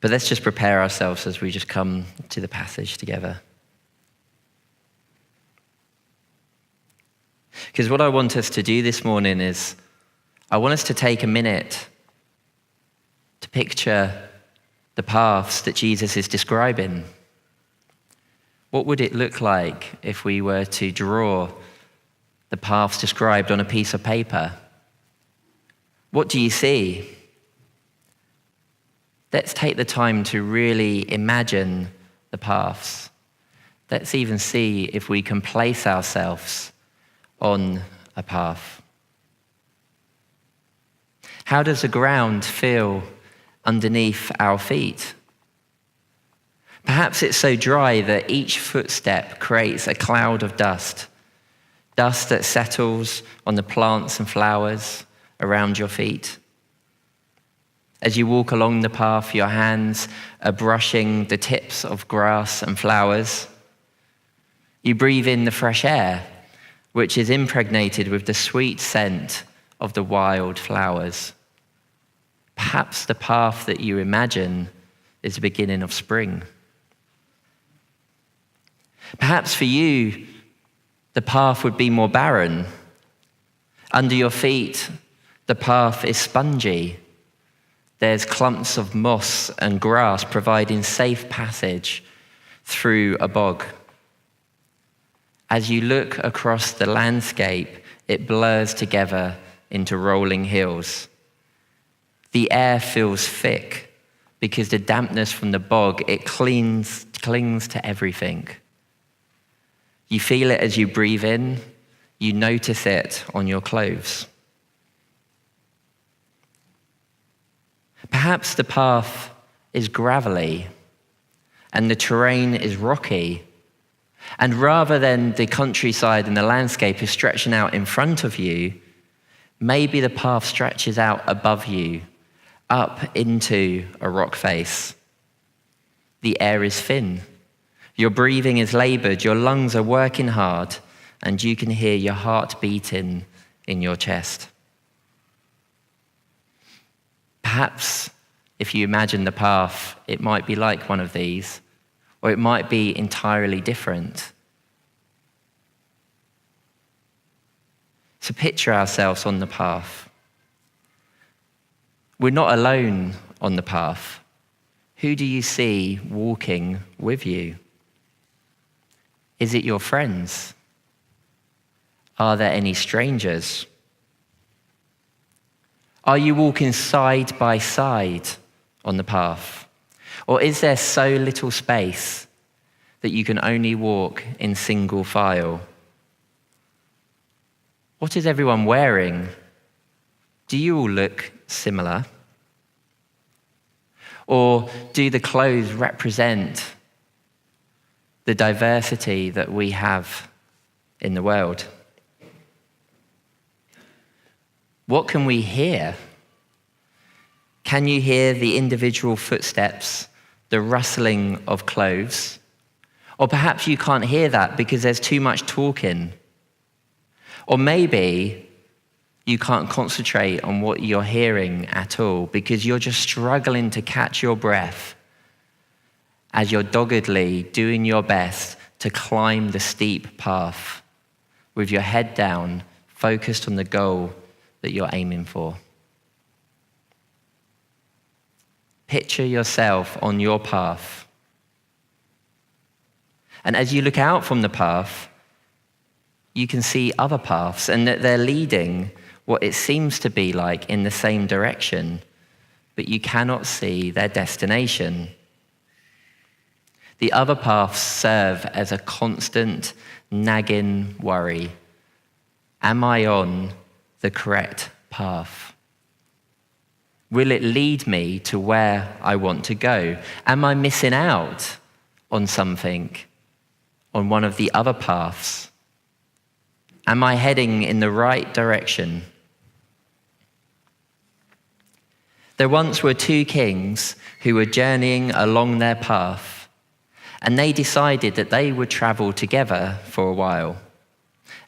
But let's just prepare ourselves as we just come to the passage together. Because what I want us to do this morning is, I want us to take a minute to picture the paths that Jesus is describing. What would it look like if we were to draw the paths described on a piece of paper? What do you see? Let's take the time to really imagine the paths. Let's even see if we can place ourselves on a path. How does the ground feel underneath our feet? Perhaps it's so dry that each footstep creates a cloud of dust that settles on the plants and flowers around your feet. As you walk along the path, your hands are brushing the tips of grass and flowers. You breathe in the fresh air, which is impregnated with the sweet scent of the wild flowers. Perhaps the path that you imagine is the beginning of spring. Perhaps for you, the path would be more barren. Under your feet, the path is spongy. There's clumps of moss and grass providing safe passage through a bog. As you look across the landscape, it blurs together into rolling hills. The air feels thick because the dampness from the bog, it clings to everything. You feel it as you breathe in. You notice it on your clothes. Perhaps the path is gravelly and the terrain is rocky. And rather than the countryside and the landscape is stretching out in front of you, maybe the path stretches out above you, up into a rock face. The air is thin. Your breathing is labored, your lungs are working hard, and you can hear your heart beating in your chest. Perhaps if you imagine the path, it might be like one of these, or it might be entirely different. So picture ourselves on the path. We're not alone on the path. Who do you see walking with you? Is it your friends? Are there any strangers? Are you walking side by side on the path? Or is there so little space that you can only walk in single file? What is everyone wearing? Do you all look similar? Or do the clothes represent the diversity that we have in the world? What can we hear? Can you hear the individual footsteps, the rustling of clothes? Or perhaps you can't hear that because there's too much talking. Or maybe you can't concentrate on what you're hearing at all because you're just struggling to catch your breath as you're doggedly doing your best to climb the steep path with your head down, focused on the goal that you're aiming for. Picture yourself on your path. And as you look out from the path, you can see other paths and that they're leading what it seems to be like in the same direction, but you cannot see their destination. The other paths serve as a constant nagging worry. Am I on the correct path? Will it lead me to where I want to go? Am I missing out on something, on one of the other paths? Am I heading in the right direction? There once were two kings who were journeying along their path, and they decided that they would travel together for a while,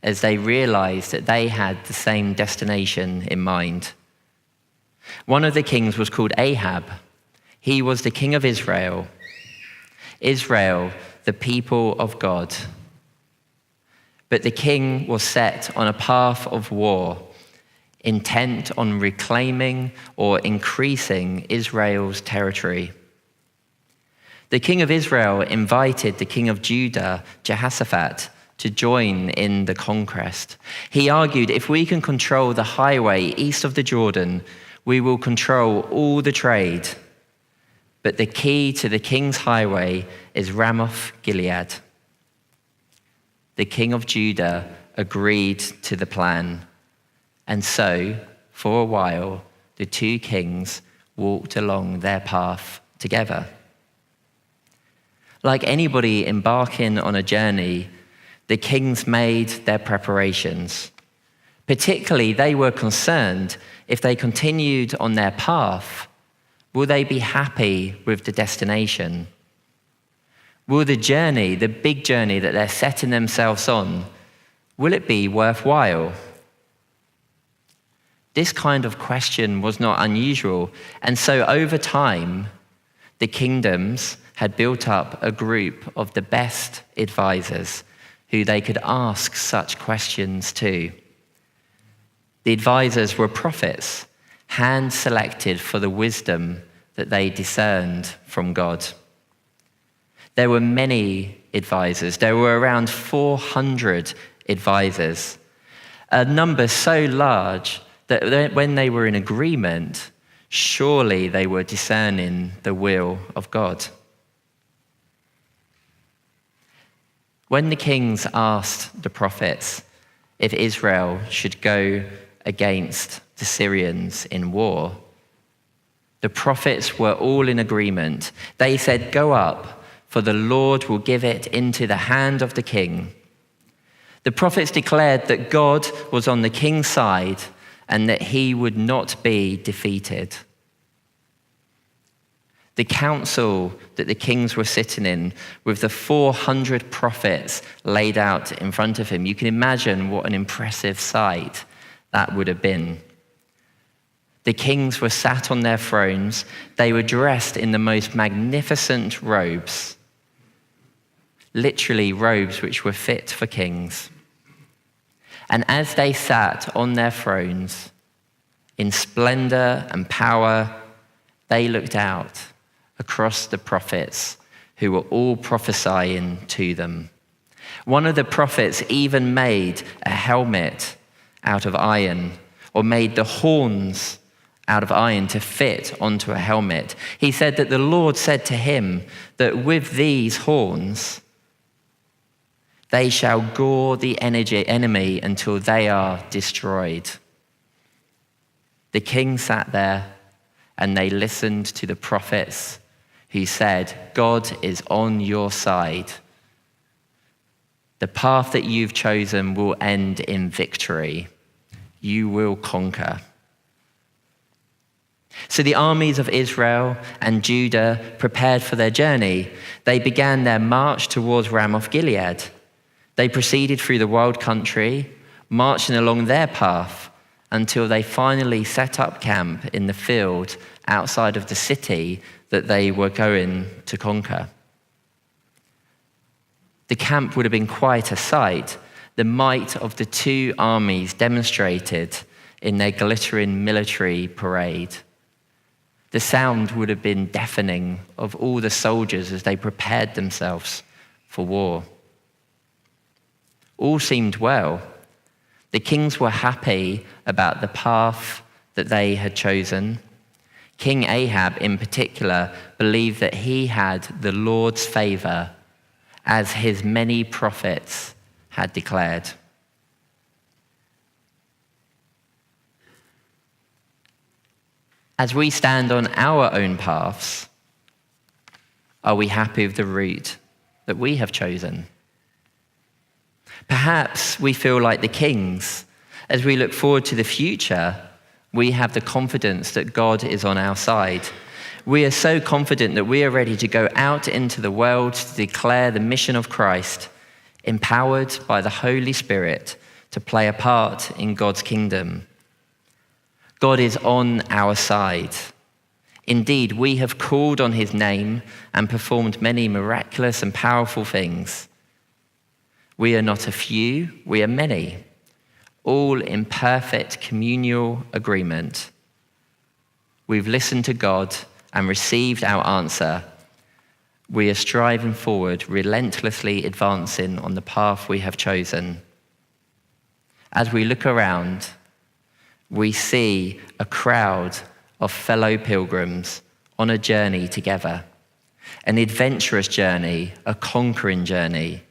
as they realized that they had the same destination in mind. One of the kings was called Ahab. He was the king of Israel. Israel, the people of God. But the king was set on a path of war, intent on reclaiming or increasing Israel's territory. The king of Israel invited the king of Judah, Jehoshaphat, to join in the conquest. He argued, if we can control the highway east of the Jordan, we will control all the trade. But the key to the king's highway is Ramoth Gilead. The king of Judah agreed to the plan. And so, for a while, the two kings walked along their path together. Like anybody embarking on a journey, the kings made their preparations. Particularly, they were concerned if they continued on their path, will they be happy with the destination? Will the journey, the big journey that they're setting themselves on, will it be worthwhile? This kind of question was not unusual, and so over time, the kingdoms had built up a group of the best advisors who they could ask such questions to. The advisors were prophets, hand-selected for the wisdom that they discerned from God. There were many advisors. There were around 400 advisors, a number so large that when they were in agreement, surely they were discerning the will of God. When the kings asked the prophets if Israel should go against the Syrians in war, the prophets were all in agreement. They said, "Go up, for the Lord will give it into the hand of the king." The prophets declared that God was on the king's side and that he would not be defeated. The council that the kings were sitting in, with the 400 prophets laid out in front of him, you can imagine what an impressive sight that would have been. The kings were sat on their thrones. They were dressed in the most magnificent robes, literally robes which were fit for kings. And as they sat on their thrones in splendor and power, they looked out across the prophets who were all prophesying to them. One of the prophets even made a helmet out of iron, or made the horns out of iron to fit onto a helmet. He said that the Lord said to him that with these horns, they shall gore the enemy until they are destroyed. The king sat there and they listened to the prophets who said, God is on your side. The path that you've chosen will end in victory. You will conquer. So the armies of Israel and Judah prepared for their journey. They began their march towards Ramoth Gilead. They proceeded through the wild country, marching along their path until they finally set up camp in the field outside of the city that they were going to conquer. The camp would have been quite a sight. The might of the two armies demonstrated in their glittering military parade. The sound would have been deafening of all the soldiers as they prepared themselves for war. All seemed well. The kings were happy about the path that they had chosen. King Ahab, in particular, believed that he had the Lord's favor, as his many prophets had declared. As we stand on our own paths, are we happy with the route that we have chosen? Perhaps we feel like the kings. As we look forward to the future, we have the confidence that God is on our side. We are so confident that we are ready to go out into the world to declare the mission of Christ, empowered by the Holy Spirit to play a part in God's kingdom. God is on our side. Indeed, we have called on his name and performed many miraculous and powerful things. We are not a few, we are many, all in perfect communal agreement. We've listened to God and received our answer. We are striving forward, relentlessly advancing on the path we have chosen. As we look around, we see a crowd of fellow pilgrims on a journey together, an adventurous journey, a conquering journey.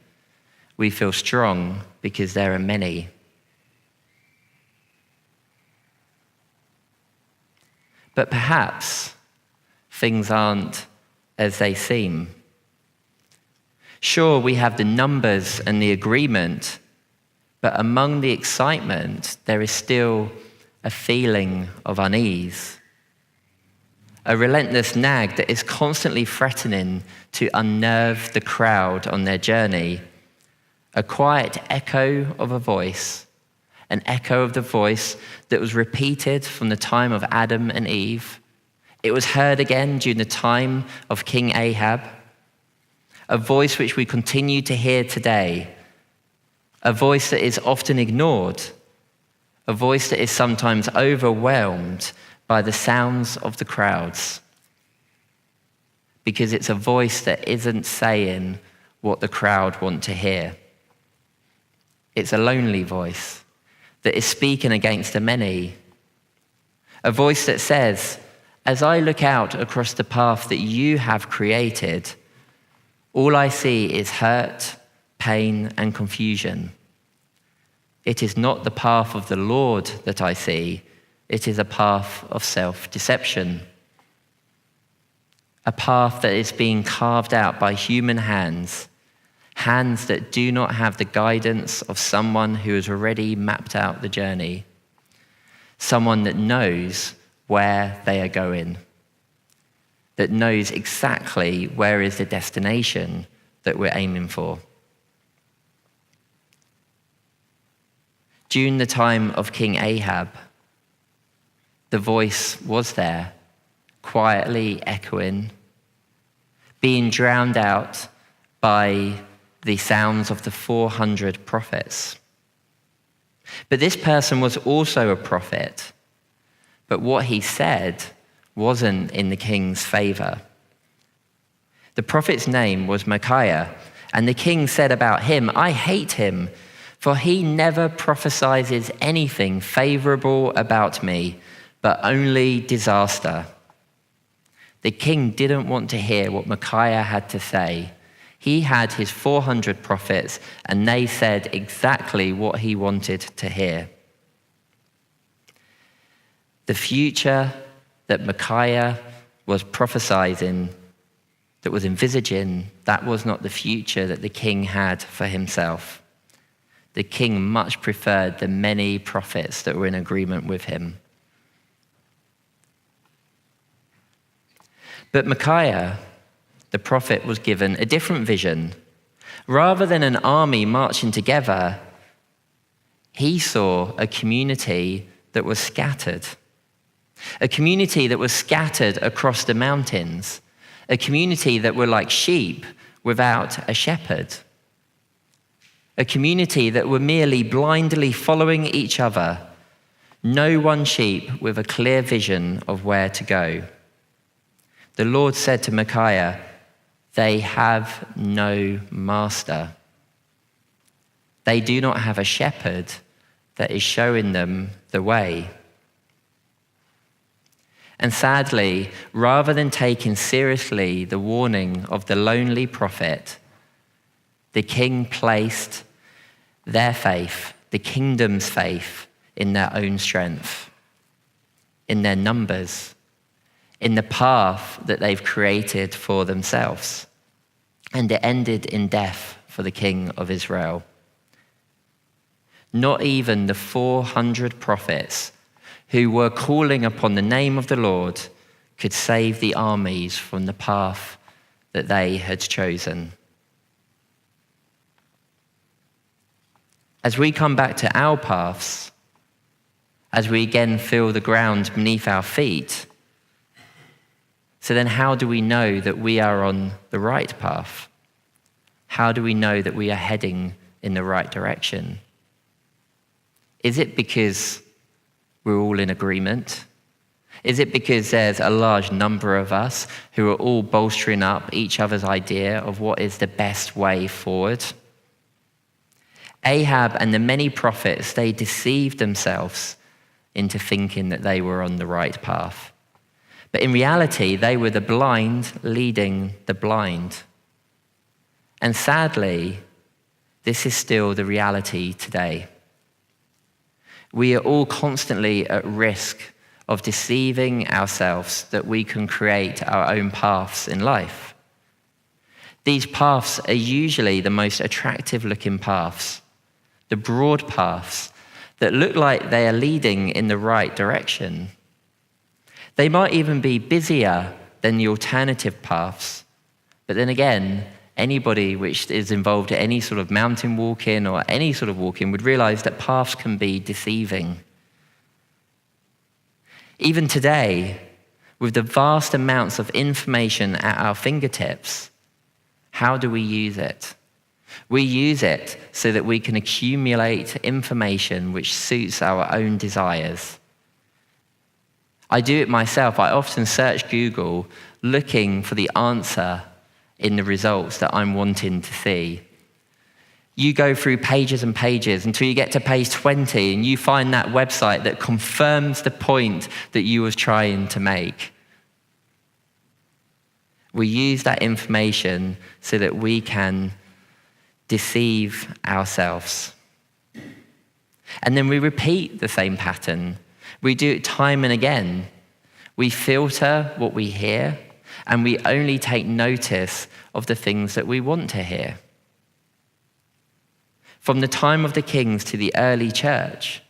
We feel strong because there are many. But perhaps things aren't as they seem. Sure, we have the numbers and the agreement, but among the excitement, there is still a feeling of unease. A relentless nag that is constantly threatening to unnerve the crowd on their journey. A quiet echo of a voice, an echo of the voice that was repeated from the time of Adam and Eve. It was heard again during the time of King Ahab. A voice which we continue to hear today. A voice that is often ignored. A voice that is sometimes overwhelmed by the sounds of the crowds. Because it's a voice that isn't saying what the crowd want to hear. It's a lonely voice that is speaking against the many. A voice that says, as I look out across the path that you have created, all I see is hurt, pain, and confusion. It is not the path of the Lord that I see, it is a path of self-deception. A path that is being carved out by human hands, hands that do not have the guidance of someone who has already mapped out the journey, someone that knows where they are going, that knows exactly where is the destination that we're aiming for. During the time of King Ahab, the voice was there, quietly echoing, being drowned out by the sounds of the 400 prophets. But this person was also a prophet, but what he said wasn't in the king's favor. The prophet's name was Micaiah, and the king said about him, I hate him, for he never prophesies anything favorable about me, but only disaster. The king didn't want to hear what Micaiah had to say. He had his 400 prophets, and they said exactly what he wanted to hear. The future that Micaiah was prophesying, that was envisaging, that was not the future that the king had for himself. The king much preferred the many prophets that were in agreement with him. But Micaiah, the prophet, was given a different vision. Rather than an army marching together, he saw a community that was scattered. A community that was scattered across the mountains. A community that were like sheep without a shepherd. A community that were merely blindly following each other. No one sheep with a clear vision of where to go. The Lord said to Micaiah, they have no master. They do not have a shepherd that is showing them the way. And sadly, rather than taking seriously the warning of the lonely prophet, the king placed their faith, the kingdom's faith, in their own strength, in their numbers, in the path that they've created for themselves. And it ended in death for the king of Israel. Not even the 400 prophets who were calling upon the name of the Lord could save the armies from the path that they had chosen. As we come back to our paths, as we again feel the ground beneath our feet, So then how do we know that we are on the right path? How do we know that we are heading in the right direction? Is it because we're all in agreement? Is it because there's a large number of us who are all bolstering up each other's idea of what is the best way forward? Ahab and the many prophets, they deceived themselves into thinking that they were on the right path. But in reality, they were the blind leading the blind. And sadly, this is still the reality today. We are all constantly at risk of deceiving ourselves that we can create our own paths in life. These paths are usually the most attractive looking paths, the broad paths that look like they are leading in the right direction. They might even be busier than the alternative paths, but then again, anybody which is involved in any sort of mountain walking or any sort of walking would realize that paths can be deceiving. Even today, with the vast amounts of information at our fingertips, how do we use it? We use it so that we can accumulate information which suits our own desires. I do it myself. I often search Google looking for the answer in the results that I'm wanting to see. You go through pages and pages until you get to page 20 and you find that website that confirms the point that you was trying to make. We use that information so that we can deceive ourselves. And then we repeat the same pattern. We do it time and again. We filter what we hear, and we only take notice of the things that we want to hear. From the time of the kings to the early church,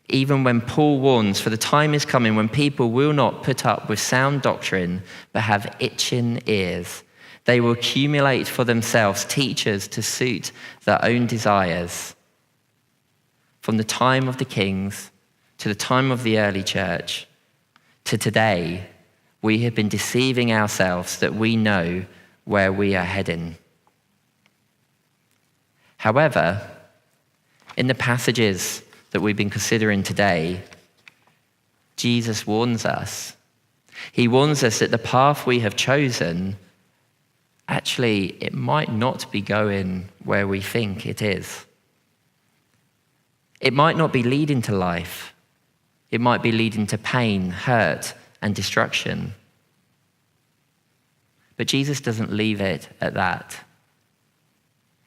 even when Paul warns, for the time is coming when people will not put up with sound doctrine, but have itching ears. They will accumulate for themselves teachers to suit their own desires. From the time of the kings to the time of the early church to today, we have been deceiving ourselves that we know where we are heading. However, in the passages that we've been considering today, Jesus warns us. He warns us that the path we have chosen, actually, it might not be going where we think it is. It might not be leading to life. It might be leading to pain, hurt, and destruction. But Jesus doesn't leave it at that.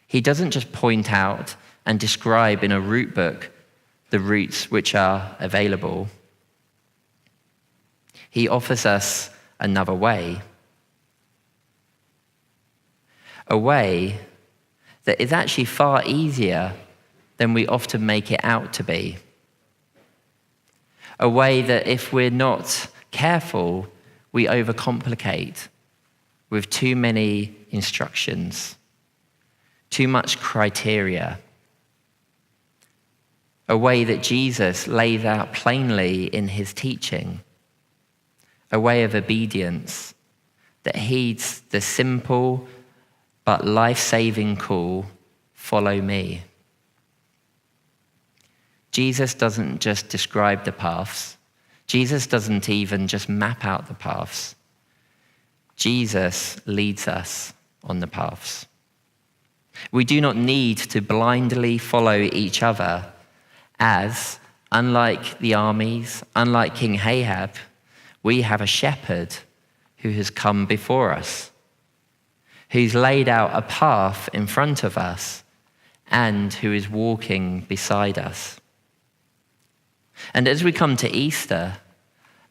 He doesn't just point out and describe in a route book the routes which are available. He offers us another way. A way that is actually far easier than we often make it out to be. A way that if we're not careful, we overcomplicate with too many instructions, too much criteria. A way that Jesus lays out plainly in his teaching. A way of obedience that heeds the simple but life-saving call, follow me. Jesus doesn't just describe the paths. Jesus doesn't even just map out the paths. Jesus leads us on the paths. We do not need to blindly follow each other as, unlike the armies, unlike King Ahab, we have a shepherd who has come before us, who's laid out a path in front of us and who is walking beside us. And as we come to Easter,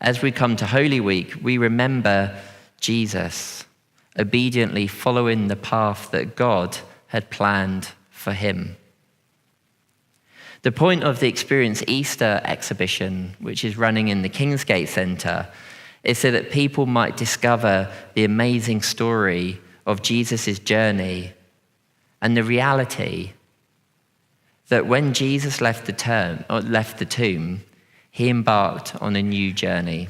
as we come to Holy Week, we remember Jesus obediently following the path that God had planned for him. The point of the Experience Easter exhibition, which is running in the Kingsgate Centre, is so that people might discover the amazing story of Jesus' journey and the reality that when Jesus left the tomb, he embarked on a new journey,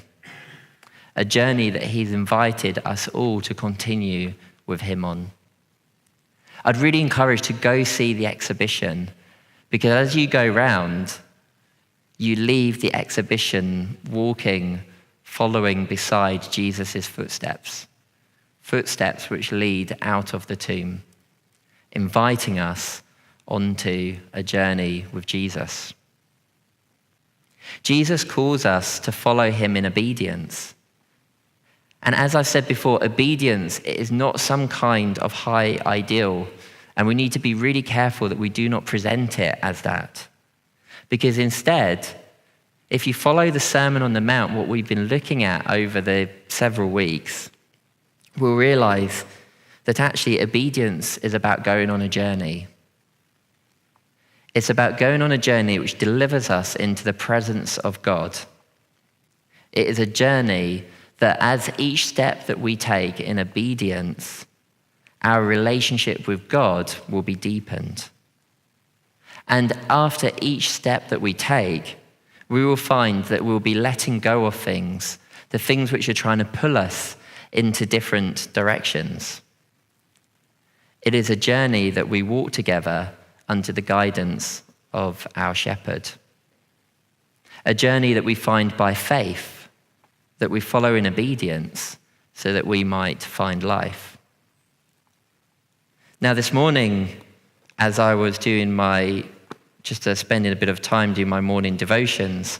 a journey that he's invited us all to continue with him on. I'd really encourage to go see the exhibition, because as you go round, you leave the exhibition walking, following beside Jesus' footsteps which lead out of the tomb, inviting us onto a journey with Jesus. Jesus calls us to follow him in obedience. And as I've said before, obedience is not some kind of high ideal, and we need to be really careful that we do not present it as that. Because instead, if you follow the Sermon on the Mount, what we've been looking at over the several weeks, we'll realize that actually obedience is about going on a journey. It's about going on a journey which delivers us into the presence of God. It is a journey that as each step that we take in obedience, our relationship with God will be deepened. And after each step that we take, we will find that we'll be letting go of things, the things which are trying to pull us into different directions. It is a journey that we walk together under the guidance of our shepherd. A journey that we find by faith, that we follow in obedience so that we might find life. Now this morning, as I was doing spending a bit of time doing my morning devotions,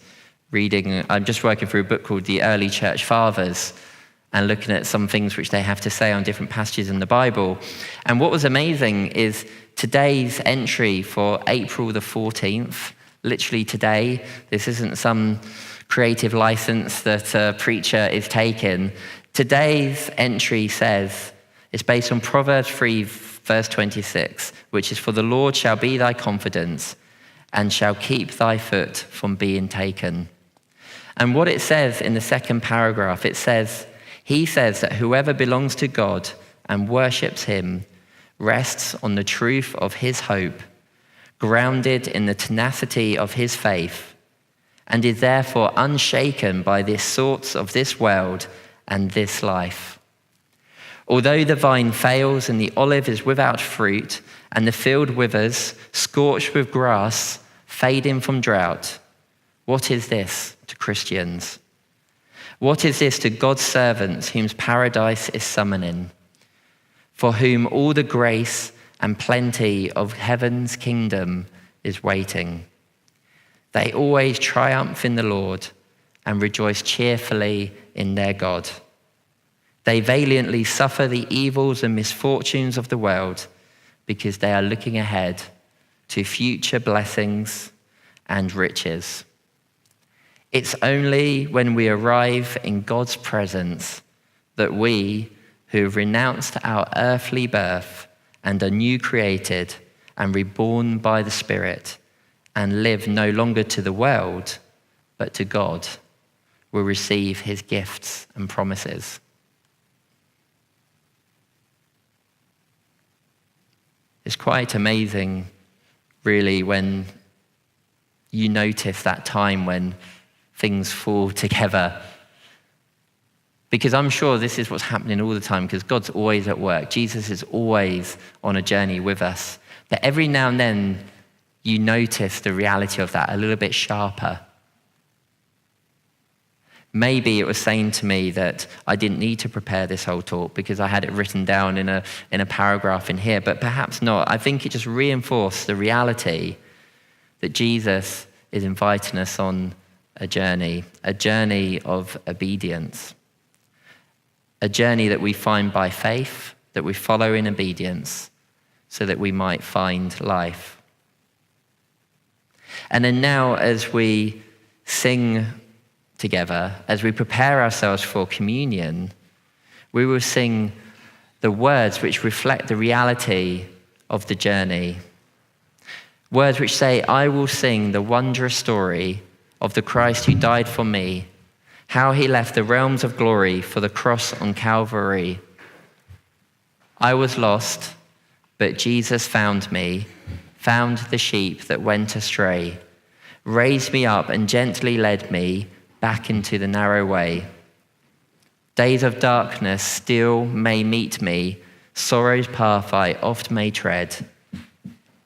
I'm just working through a book called The Early Church Fathers and looking at some things which they have to say on different passages in the Bible. And what was amazing is today's entry for April the 14th, literally today, this isn't some creative license that a preacher is taking. Today's entry says, it's based on Proverbs 3, verse 26, which is, "For the Lord shall be thy confidence, and shall keep thy foot from being taken." And what it says in the second paragraph, he says that whoever belongs to God and worships him rests on the truth of his hope, grounded in the tenacity of his faith, and is therefore unshaken by the assaults of this world and this life. Although the vine fails and the olive is without fruit, and the field withers, scorched with grass, fading from drought, what is this to Christians? What is this to God's servants whom paradise is summoning, for whom all the grace and plenty of heaven's kingdom is waiting? They always triumph in the Lord and rejoice cheerfully in their God. They valiantly suffer the evils and misfortunes of the world because they are looking ahead to future blessings and riches. It's only when we arrive in God's presence that we, who have renounced our earthly birth and are new created and reborn by the Spirit, and live no longer to the world, but to God, will receive his gifts and promises. It's quite amazing, really, when you notice that time when things fall together. Because I'm sure this is what's happening all the time, because God's always at work. Jesus is always on a journey with us. But every now and then, you notice the reality of that a little bit sharper. Maybe it was saying to me that I didn't need to prepare this whole talk because I had it written down in a paragraph in here, but perhaps not. I think it just reinforced the reality that Jesus is inviting us on a journey of obedience, a journey that we find by faith, that we follow in obedience so that we might find life. And then now, as we sing together, as we prepare ourselves for communion, we will sing the words which reflect the reality of the journey. Words which say, "I will sing the wondrous story of the Christ who died for me, how he left the realms of glory for the cross on Calvary. I was lost, but Jesus found me, found the sheep that went astray, raised me up and gently led me back into the narrow way. Days of darkness still may meet me, sorrow's path I oft may tread,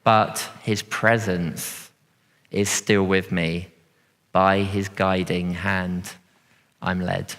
but his presence is still with me. By his guiding hand I'm led.